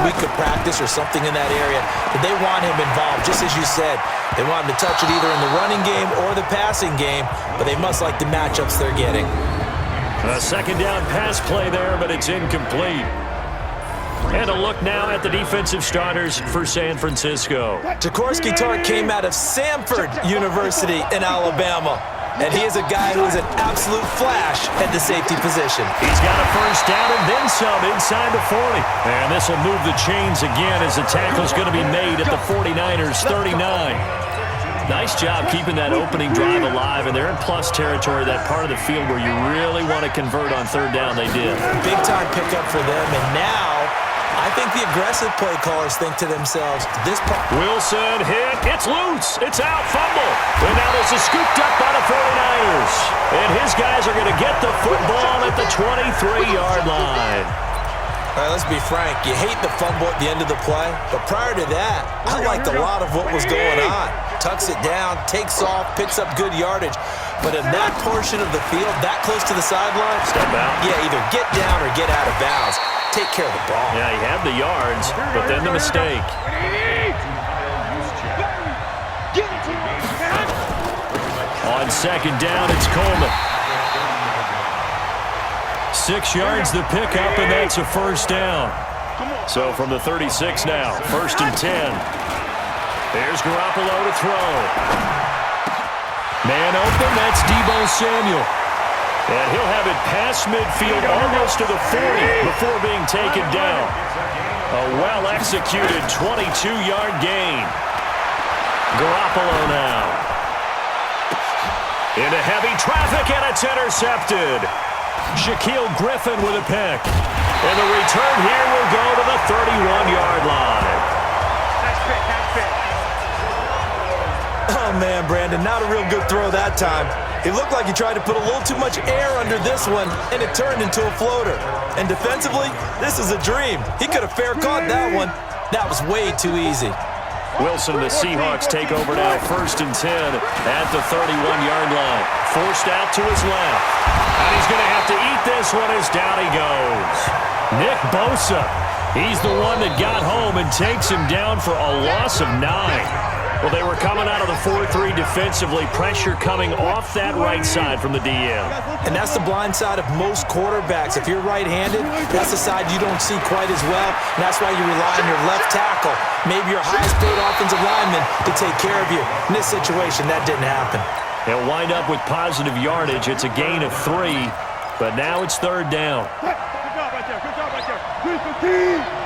week of practice or something in that area, but they want him involved, just as you said. They want him to touch it either in the running game or the passing game, but they must like the matchups they're getting. A second down pass play there, but it's incomplete. And a look now at the defensive starters for San Francisco. Jaworski Tartt came out of Samford University in Alabama, and he is a guy who is an absolute flash at the safety position. He's got a first down and then some inside the 40. And this will move the chains again as the tackle's going to be made at the 49ers 39. Nice job keeping that opening drive alive, and they're in plus territory, that part of the field where you really want to convert on third down. They did. Big-time pickup for them, and now I think the aggressive play callers think to themselves, this part... Wilson hit. It's loose. It's out. Fumble. And now this is scooped up by the 49ers. And his guys are going to get the football at the 23-yard line. All right, let's be frank. You hate the fumble at the end of the play, but prior to that, I liked a lot of what was going on. Tucks it down, takes off, picks up good yardage. But in that portion of the field, that close to the sideline, step out. Yeah, either get down or get out of bounds. Take care of the ball. Yeah, he had the yards, but then the mistake. On second down, it's Coleman. 6 yards the pickup, and that's a first down. So from the 36 now, 1st and 10. There's Garoppolo to throw. Man open, that's Deebo Samuel. And he'll have it past midfield almost to the 40 before being taken down. A well-executed 22-yard gain. Garoppolo now. Into heavy traffic, and it's intercepted. Shaquille Griffin with a pick. And the return here will go to the 31-yard line. Oh, man, Brandon, not a real good throw that time. It looked like he tried to put a little too much air under this one, and it turned into a floater. And defensively, this is a dream. He could have fair caught that one. That was way too easy. Wilson, the Seahawks take over now, 1st and 10 at the 31-yard line. Forced out to his left. And he's going to have to eat this one as down he goes. Nick Bosa, he's the one that got home and takes him down for a loss of 9. Well, they were coming out of the 4-3 defensively. Pressure coming off that right side from the DM. And that's the blind side of most quarterbacks. If you're right-handed, that's the side you don't see quite as well. And that's why you rely on your left tackle, maybe your highest-paid offensive lineman, to take care of you. In this situation, that didn't happen. They'll wind up with positive yardage. It's a gain of 3, but now it's 3rd down. Good job right there. Good job right there. Good.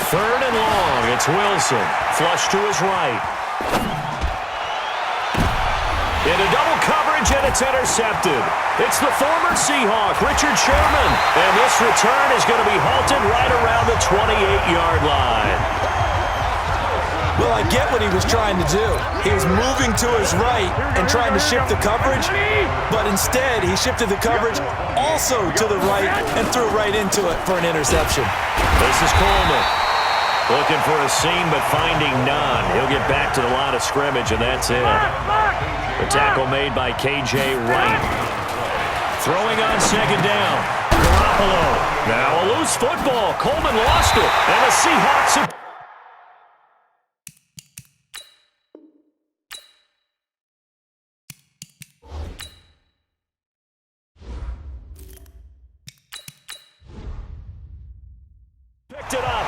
3rd and long. It's Wilson. Flush to his right. Into double coverage, and it's intercepted. It's the former Seahawk, Richard Sherman. And this return is going to be halted right around the 28-yard line. Well, I get what he was trying to do. He was moving to his right and trying to shift the coverage, but instead he shifted the coverage also to the right and threw right into it for an interception. This is Coleman. Looking for a seam, but finding none. He'll get back to the line of scrimmage, and that's it. The tackle made by K.J. Wright. Throwing on second down. Garoppolo. Now a loose football. Coleman lost it, and the Seahawks have... picked it up.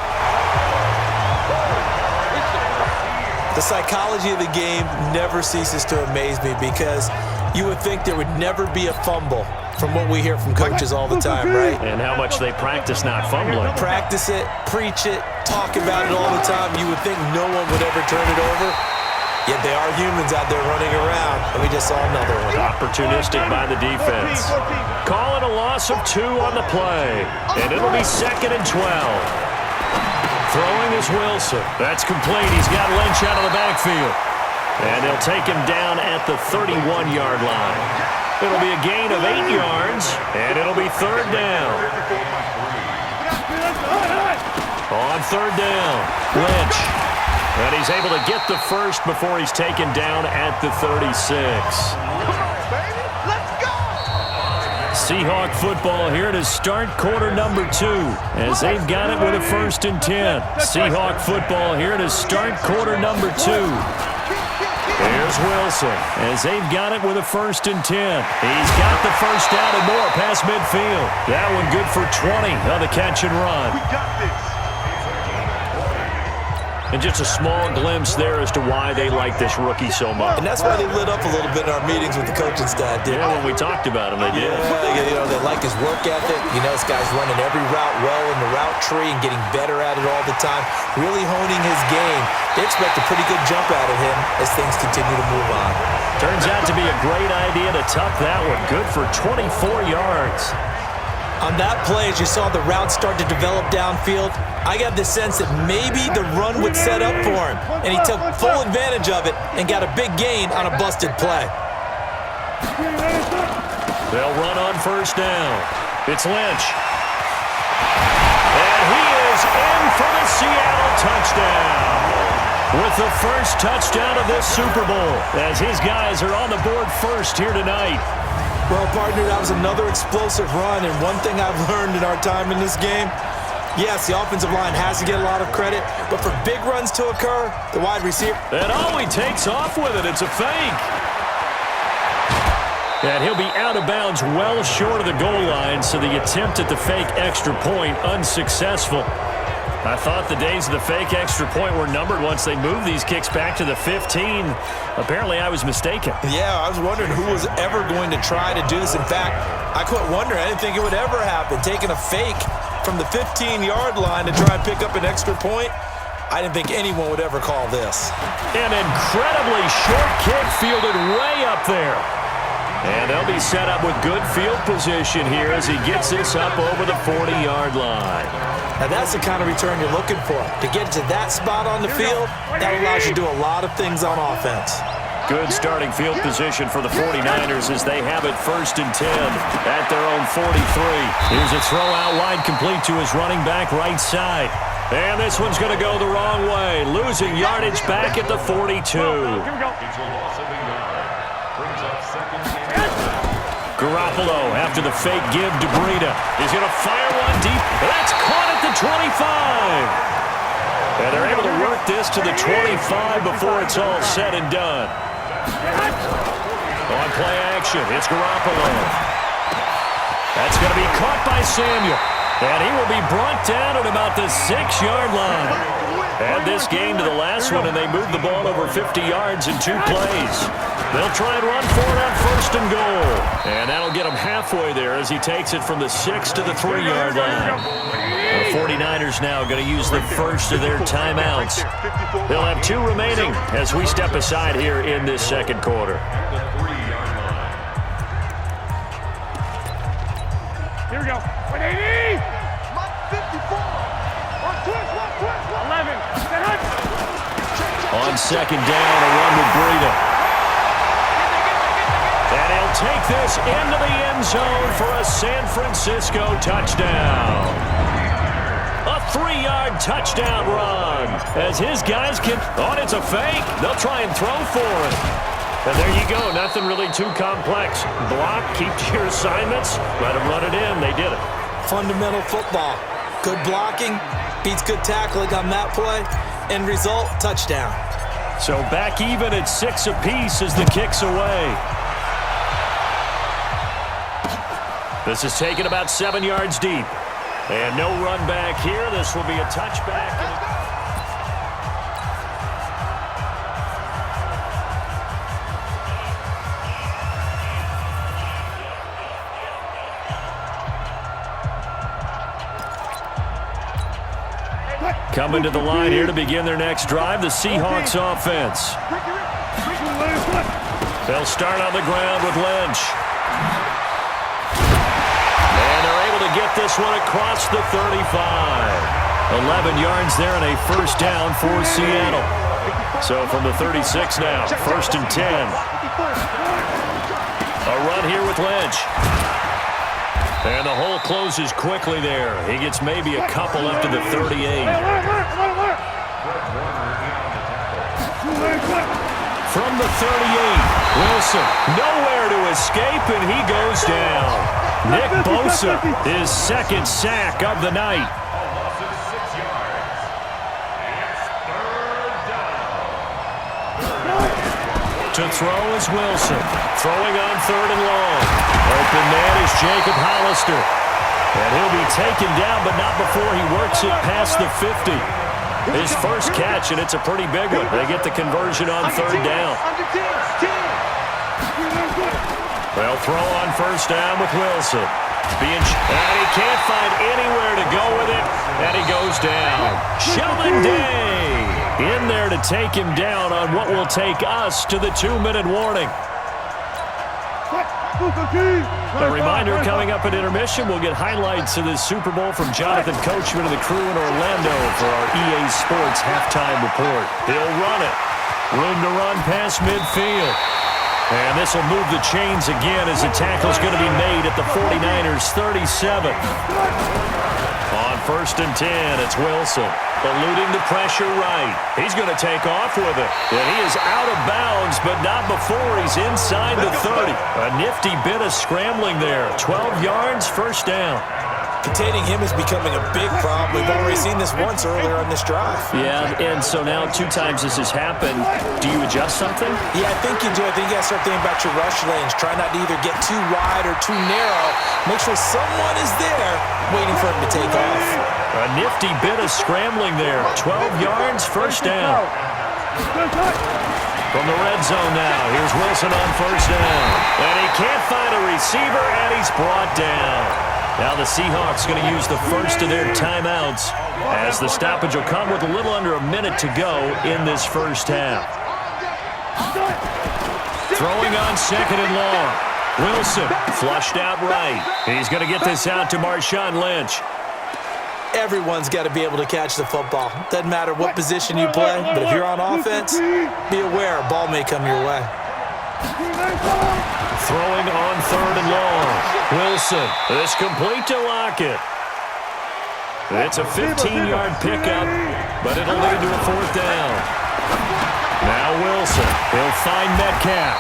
The psychology of the game never ceases to amaze me because you would think there would never be a fumble from what we hear from coaches all the time, right? And how much they practice not fumbling. Practice it, preach it, talk about it all the time. You would think no one would ever turn it over. Yet they are humans out there running around, and we just saw another one. Opportunistic by the defense. Calling a loss of 2 on the play. And it'll be 2nd and 12. Throwing is Wilson. That's complete. He's got Lynch out of the backfield. And they'll take him down at the 31-yard line. It'll be a gain of 8 yards, and it'll be 3rd down. On 3rd down, Lynch. And he's able to get the first before he's taken down at the 36. Seahawk football here to start quarter number 2 as they've got it with a 1st and 10. Seahawk football here to start quarter number 2. Here's Wilson as they've got it with a 1st and 10. He's got the first down and more past midfield. That one good for 20 on the catch and run. We got this. And just a small glimpse there as to why they like this rookie so much. And that's why they lit up a little bit in our meetings with the coaching staff, didn't Yeah, they? when we talked about him, they did. Yeah, they like his work ethic. This guy's running every route well in the route tree and getting better at it all the time, really honing his game. They expect a pretty good jump out of him as things continue to move on. Turns out to be a great idea to tuck that one. Good for 24 yards. On that play, as you saw the route start to develop downfield, I got the sense that maybe the run would set up for him, and he took full advantage of it and got a big gain on a busted play. They'll run on 1st down. It's Lynch. And he is in for the Seattle touchdown. With the first touchdown of this Super Bowl, as his guys are on the board first here tonight. Well, partner, that was another explosive run, and one thing I've learned in our time in this game, yes, the offensive line has to get a lot of credit, but for big runs to occur, the wide receiver... And he takes off with it. It's a fake. And he'll be out of bounds well short of the goal line, so the attempt at the fake extra point unsuccessful. I thought the days of the fake extra point were numbered once they moved these kicks back to the 15. Apparently, I was mistaken. Yeah, I was wondering who was ever going to try to do this. In fact, I quit wondering. I didn't think it would ever happen. Taking a fake from the 15-yard line to try and pick up an extra point, I didn't think anyone would ever call this. An incredibly short kick fielded way up there. And they'll be set up with good field position here as he gets this up over the 40-yard line. Now, that's the kind of return you're looking for. To get to that spot on the field, that allows you to do a lot of things on offense. Good starting field position for the 49ers as they have it 1st and 10 at their own 43. Here's a throw out wide complete to his running back right side. And this one's going to go the wrong way, losing yardage back at the 42. Garoppolo after the fake give to Breida. He's going to fire one deep. That's caught at the 25. And they're able to work this to the 25 before it's all said and done. On play action, it's Garoppolo. That's going to be caught by Samuel. And he will be brought down at about the 6-yard line. Add this game to the last one, and they moved the ball over 50 yards in 2 plays. They'll try and run for it on 1st and goal. And that'll get him halfway there as he takes it from the 6 to the 3-yard line. The 49ers now going to use the first of their timeouts. They'll have 2 remaining as we step aside here in this second quarter. Here we go. 180. 54. 11. On 2nd down, a run with Breida. And he'll take this into the end zone for a San Francisco touchdown. A 3-yard touchdown run as his guys can... Oh, it's a fake. They'll try and throw for it. And there you go. Nothing really too complex. Block, keep to your assignments, let them run it in. They did it. Fundamental football. Good blocking, beats good tackling on that play. End result, touchdown. So back even at 6 apiece as the kick's away. This is taken about 7 yards deep. And no run back here. This will be a touchback. Coming to the line here to begin their next drive, the Seahawks offense. They'll start on the ground with Lynch. And they're able to get this one across the 35. 11 yards there and a first down for Seattle. So from the 36 now, 1st and 10. A run here with Lynch. And the hole closes quickly there. He gets maybe a couple up to the 38. From the 38, Wilson nowhere to escape, and he goes down. Nick Bosa, his second sack of the night. To throw is Wilson. Throwing on 3rd and long. Open man is Jacob Hollister. And he'll be taken down, but not before he works it past the 50. His first catch, and it's a pretty big one. They get the conversion on 3rd down. They'll throw on 1st down with Wilson. And he can't find anywhere to go with it, and he goes down. Sheldon Day in there to take him down on what will take us to the 2-minute warning. A reminder coming up at intermission, we'll get highlights of this Super Bowl from Jonathan Coachman and the crew in Orlando for our EA Sports halftime report. He'll run it. Room to run past midfield. And this will move the chains again as the tackle's going to be made at the 49ers 37. On 1st and 10, it's Wilson. Eluding the pressure right. He's going to take off with it. And he is out of bounds, but not before he's inside the 30. A nifty bit of scrambling there. 12 yards, 1st down. Containing him is becoming a big problem. We've already seen this once earlier on this drive. Yeah, and so now 2 times this has happened. Do you adjust something? Yeah, I think you do. I think you got to start thinking about your rush lanes. Try not to either get too wide or too narrow. Make sure someone is there waiting for him to take off. A nifty bit of scrambling there. 12 yards, 1st down. From the red zone now, here's Wilson on 1st down. And he can't find a receiver, and he's brought down. Now the Seahawks going to use the first of their timeouts as the stoppage will come with a little under a minute to go in this first half. Throwing on 2nd and long. Wilson flushed out right. He's going to get this out to Marshawn Lynch. Everyone's got to be able to catch the football. Doesn't matter what position you play, but if you're on offense, be aware a ball may come your way. Throwing on 3rd and long. Wilson, this complete to Lockett. It's a 15-yard pickup, but it'll lead to a 4th down. Now Wilson, he'll find Metcalf.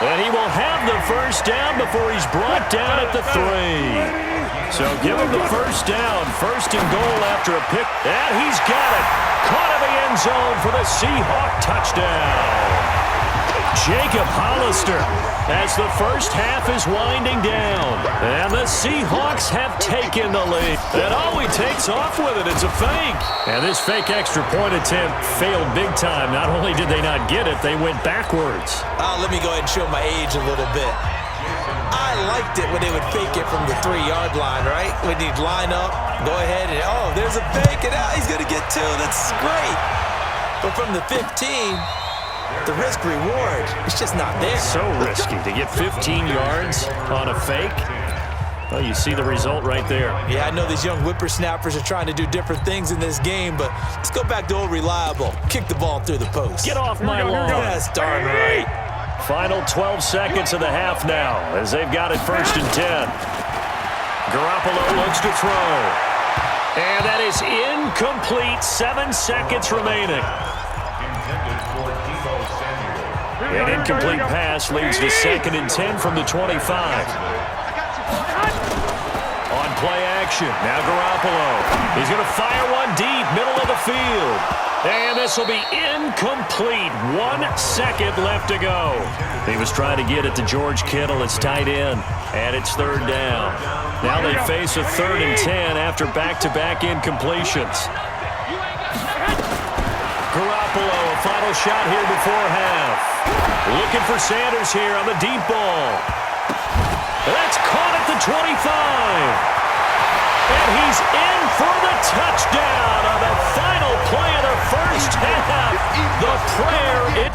And he will have the 1st down before he's brought down at the 3. So give him the 1st down, 1st and goal after a pick. And he's got it. Caught in the end zone for the Seahawk touchdown. Jacob Hollister as the first half is winding down. And the Seahawks have taken the lead. And all he takes off with it, it's a fake. And this fake extra point attempt failed big time. Not only did they not get it, they went backwards. Let me go ahead and show my age a little bit. I liked it when they would fake it from the 3-yard line, right? When you'd line up, go ahead and, oh, there's a fake, and he's going to get 2. That's great. But from the 15... the risk-reward, it's just not there. So risky to get 15 yards on a fake. Well, you see the result right there. Yeah, I know these young whippersnappers are trying to do different things in this game, but let's go back to old reliable. Kick the ball through the post. Get off my lawn. That's darn right. Final 12 seconds of the half now as they've got it 1st and 10. Garoppolo looks to throw. And that is incomplete. 7 seconds remaining. An incomplete pass leads to 2nd and 10 from the 25. On play action, now Garoppolo. He's going to fire one deep, middle of the field. And this will be incomplete. 1 second left to go. He was trying to get it to George Kittle. It's tight end, and it's 3rd down. Now they face a 3rd and 10 after back-to-back incompletions. Garoppolo, a final shot here before half. Looking for Sanders here on the deep ball. That's caught at the 25. And he's in for the touchdown on the final play of the first half. The prayer, it